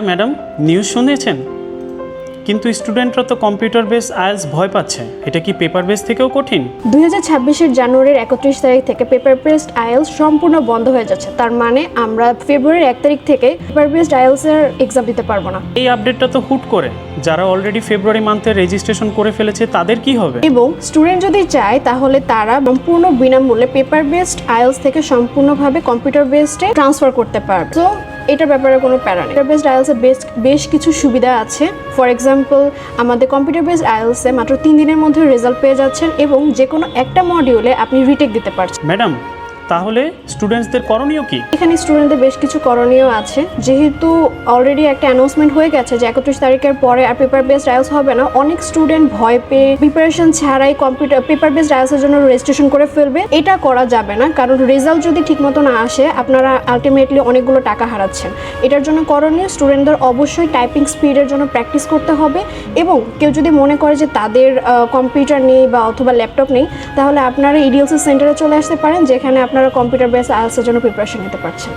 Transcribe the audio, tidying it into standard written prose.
Madam news শুনেছেন? কিন্তু স্টুডেন্টরা তো কম্পিউটার বেস আইএলটিএস ভয় পাচ্ছে। এটা কি পেপার বেস থেকেও কঠিন? 2026 জানুয়ারির 31 তারিখ থেকে পেপার বেসড আইএলটিএস সম্পূর্ণ বন্ধ হয়ে যাচ্ছে। তার মানে আমরা ফেব্রুয়ারির 1 তারিখ থেকে পেপার বেসড আইএলটিএস এর এক্সাম দিতে পারবো না। এই আপডেটটা তো হুট করে, যারা অলরেডি ফেব্রুয়ারি মান্থে রেজিস্ট্রেশন করে ফেলেছে তাদের কি হবে? এবং স্টুডেন্ট যদি চায় তাহলে তারা সম্পূর্ণ বিনামূল্যে পেপার বেসড আইএলটিএস থেকে সম্পূর্ণভাবে কম্পিউটার বেসডে ট্রান্সফার করতে পারবে। তো এটার ব্যাপারে কোনো প্যারা নেই। পেপার বেসড আইএলটিএস বেশ কিছু সুবিধা আছে। ফর এক্সাম্পল, আমাদের কম্পিউটার বেসড আইএলটিএস মাত্র 3 দিনের মধ্যে রেজাল্ট পেয়ে যাচ্ছেন এবং যে কোনো একটা মডিউলে আপনি রিটেক দিতে পারছেন। ম্যাডাম, তাহলে স্টুডেন্টসদের করণীয় কি? এখানে স্টুডেন্টদের বেশ কিছু করণীয় আছে। যেহেতু অলরেডি একটা অ্যানাউন্সমেন্ট হয়ে গেছে যে 31 তারিখের পরে আর পেপার বেসড আইএলটিএস হবে না, অনেক স্টুডেন্ট ভয় পেয়ে প্রিপারেশন ছাড়াই পেপার বেসড আইএলটিএস এর জন্য রেজিস্ট্রেশন করে ফেলবে। এটা করা যাবে না, কারণ রেজাল্ট যদি ঠিকমতো না আসে আপনারা আলটিমেটলি অনেকগুলো টাকা হারাচ্ছেন। এটার জন্য করণীয়, স্টুডেন্টদের অবশ্যই টাইপিং স্পিডের জন্য প্র্যাকটিস করতে হবে এবং কেউ যদি মনে করে যে তাদের কম্পিউটার নেই বা অথবা ল্যাপটপ নেই, তাহলে আপনারা ইডিএলসি সেন্টারে চলে আসতে পারেন, যেখানে আপনারা কম্পিউটার বেসড আইএলটিএস এর জন্য প্রিপারেশন নিতে পারছেন।